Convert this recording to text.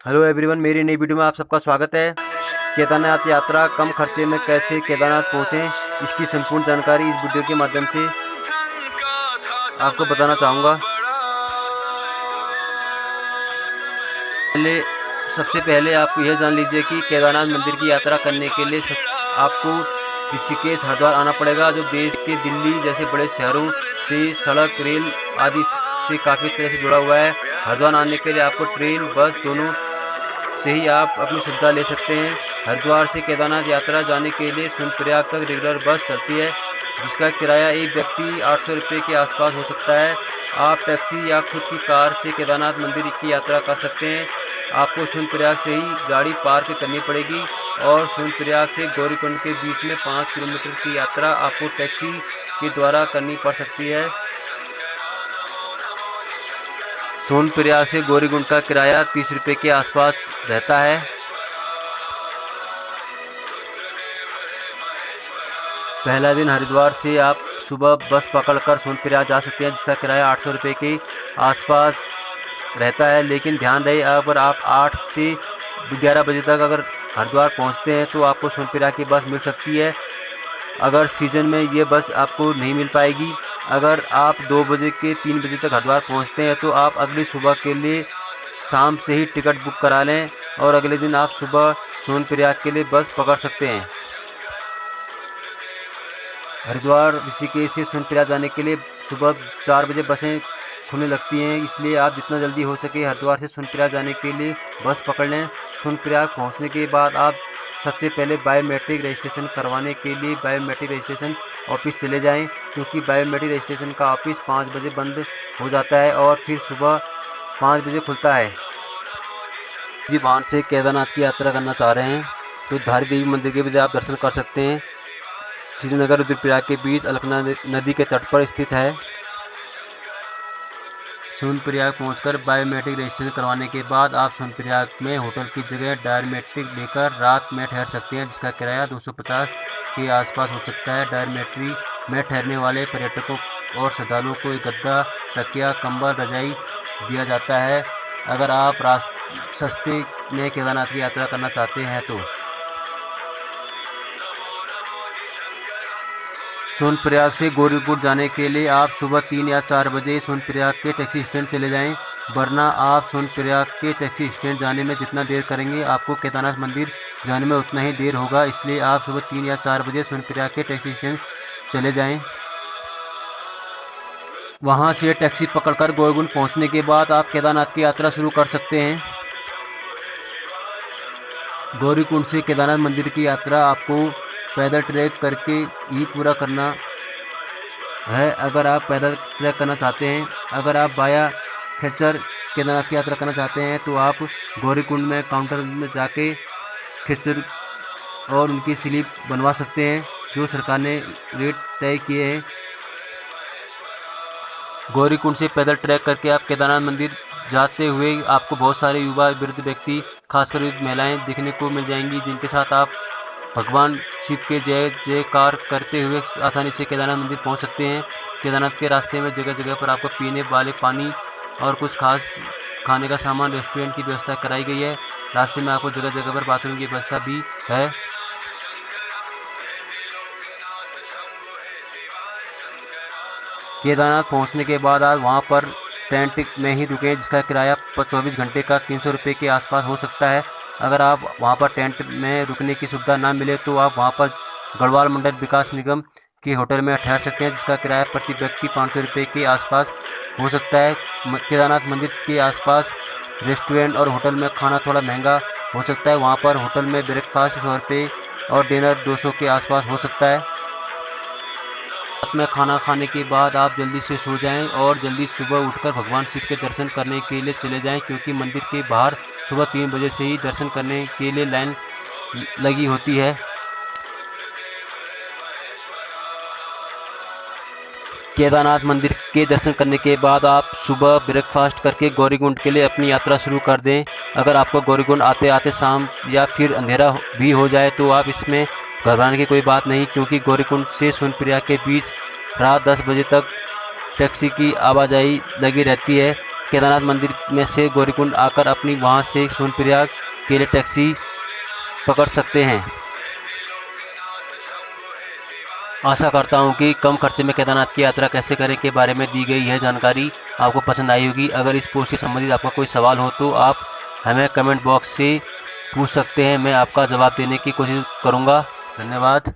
Hello everyone, मेरी नई video में आप सबका स्वागत है। केदारनाथ यात्रा कम खर्चे में कैसे केदारनाथ पहुँचें, इसकी संपूर्ण जानकारी इस वीडियो के माध्यम से आपको बताना चाहूँगा। सबसे पहले आप यह जान लीजिए कि केदारनाथ मंदिर की यात्रा करने के लिए आपको ऋषिकेश हरिद्वार आना पड़ेगा, जो देश के दिल्ली जैसे बड़े शहरों से सड़क, रेल आदि से काफ़ी तरह से जुड़ा हुआ है। हरिद्वार आने के लिए आपको ट्रेन, बस दोनों से ही आप अपनी सुविधा ले सकते हैं। हरिद्वार से केदारनाथ यात्रा जाने के लिए सोनप्रयाग तक रेगुलर बस चलती है, जिसका किराया एक व्यक्ति 800 रुपये के आसपास हो सकता है। आप टैक्सी या खुद की कार से केदारनाथ मंदिर की यात्रा कर सकते हैं। आपको सोनप्रयाग से ही गाड़ी पार्क करनी पड़ेगी और सोनप्रयाग से गौरीकुंड के बीच में 5 किलोमीटर की यात्रा आपको टैक्सी के द्वारा करनी पड़ सकती है। सोनप्रयाग से गौरीकुंड का किराया 30 रुपये के आसपास रहता है। पहला दिन हरिद्वार से आप सुबह बस पकड़कर सोनप्रयाग जा सकते हैं, जिसका किराया 800 रुपये के आसपास रहता है। लेकिन ध्यान रहे, अगर आप 8 से 11 बजे तक अगर हरिद्वार पहुंचते हैं तो आपको सोनप्रयाग की बस मिल सकती है। अगर सीज़न में ये बस आपको नहीं मिल पाएगी। अगर आप 2 बजे के 3 बजे तक हरिद्वार पहुंचते हैं तो आप अगली सुबह के लिए शाम से ही टिकट बुक करा लें और अगले दिन आप सुबह सोनप्रयाग के लिए बस पकड़ सकते हैं। हरिद्वार ऋषिकेश से सोनप्रयाग जाने के लिए सुबह 4 बजे बसें खुलने लगती हैं, इसलिए आप जितना जल्दी हो सके हरिद्वार से सोनप्रयाग जाने के लिए बस पकड़ लें। सोनप्रयाग पहुंचने के बाद आप सबसे पहले बायोमेट्रिक रजिस्ट्रेशन करवाने के लिए बायोमेट्रिक रजिस्ट्रेशन ऑफिस चले जाएं, क्योंकि बायोमेट्रिक रजिस्ट्रेशन का ऑफिस 5 बजे बंद हो जाता है और फिर सुबह 5 बजे खुलता है। जी वाहन से केदारनाथ की यात्रा करना चाह रहे हैं तो धारी देवी मंदिर के भी आप दर्शन कर सकते हैं। श्रीनगर रुद्रप्रयाग के बीच अलकनंदा नदी के तट पर स्थित है। सोनप्रयाग पहुंचकर बायोमेट्रिक रजिस्ट्रेशन करवाने के बाद आप सोनप्रयाग में होटल की जगह डॉर्मेट्री लेकर रात में ठहर सकते हैं, जिसका किराया 250 के आसपास हो सकता है। डॉर्मेट्री में ठहरने वाले पर्यटकों और श्रद्धालुओं को एक गद्दा, तकिया, कंबल, रजाई दिया जाता है। अगर आप सस्ते में केदारनाथ की यात्रा करना चाहते हैं तो सोनप्रयाग से गौरीकुंड जाने के लिए आप सुबह 3 या 4 बजे सोनप्रयाग के टैक्सी स्टैंड चले जाएं, वरना आप सोनप्रयाग के टैक्सी स्टैंड जाने में जितना देर करेंगे आपको केदारनाथ मंदिर जाने में उतना ही देर होगा। इसलिए आप सुबह 3 या 4 बजे सोनप्रयाग के टैक्सी स्टैंड चले जाएं। वहां से टैक्सी पकड़कर गौरीकुंड पहुंचने के बाद आप केदारनाथ की यात्रा शुरू कर सकते हैं। गौरीकुंड से केदारनाथ मंदिर की यात्रा आपको पैदल ट्रैक करके ही पूरा करना है। अगर आप पैदल ट्रैक करना चाहते हैं, अगर आप बाया खेचर केदारनाथ की यात्रा करना चाहते हैं तो आप गौरीकुंड में काउंटर में जाके खेचर और उनकी स्लिप बनवा सकते हैं, जो सरकार ने रेट तय किए हैं। गौरीकुंड से पैदल ट्रैक करके आप केदारनाथ मंदिर जाते हुए आपको बहुत सारे युवा, वृद्ध व्यक्ति, खासकर महिलाएं देखने को मिल जाएंगी, जिनके साथ आप भगवान शिव के जय जयकार करते हुए आसानी से केदारनाथ मंदिर पहुंच सकते हैं। केदारनाथ के रास्ते में जगह जगह पर आपको पीने वाले पानी और कुछ खास खाने का सामान, रेस्टोरेंट की व्यवस्था कराई गई है। रास्ते में आपको जगह जगह पर बाथरूम की व्यवस्था भी है। केदारनाथ पहुंचने के बाद आप वहां पर टेंट में ही रुकें, जिसका किराया 24 घंटे का 300 रुपये के आसपास हो सकता है। अगर आप वहां पर टेंट में रुकने की सुविधा ना मिले तो आप वहां पर गढ़वाल मंडल विकास निगम के होटल में ठहर सकते हैं, जिसका किराया प्रति व्यक्ति 500 रुपये के आसपास हो सकता है। केदारनाथ मंदिर के आसपास रेस्टोरेंट और होटल में खाना थोड़ा महंगा हो सकता है। वहाँ पर होटल में ब्रेकफास्ट 100 रुपये और डिनर 200 के आसपास हो सकता है। रात में खाना खाने के बाद आप जल्दी से सो जाएं और जल्दी सुबह उठकर भगवान शिव के दर्शन करने के लिए चले जाएं, क्योंकि मंदिर के बाहर सुबह 3 बजे से ही दर्शन करने के लिए लाइन लगी होती है। केदारनाथ मंदिर के दर्शन करने के बाद आप सुबह ब्रेकफास्ट करके गौरीकुंड के लिए अपनी यात्रा शुरू कर दें। अगर आपको गौरीकुंड आते आते शाम या फिर अंधेरा भी हो जाए तो आप इसमें घबराने की कोई बात नहीं, क्योंकि गौरीकुंड से सोनप्रयाग के बीच रात 10 बजे तक टैक्सी की आवाजाही लगी रहती है। केदारनाथ मंदिर में से गौरीकुंड आकर अपनी वहां से सोनप्रयाग के लिए टैक्सी पकड़ सकते हैं। आशा करता हूं कि कम खर्चे में केदारनाथ की यात्रा कैसे करें के बारे में दी गई यह जानकारी आपको पसंद आई होगी। अगर इस पोस्ट से संबंधित आपका कोई सवाल हो तो आप हमें कमेंट बॉक्स से पूछ सकते हैं, मैं आपका जवाब देने की कोशिश करूंगा। धन्यवाद।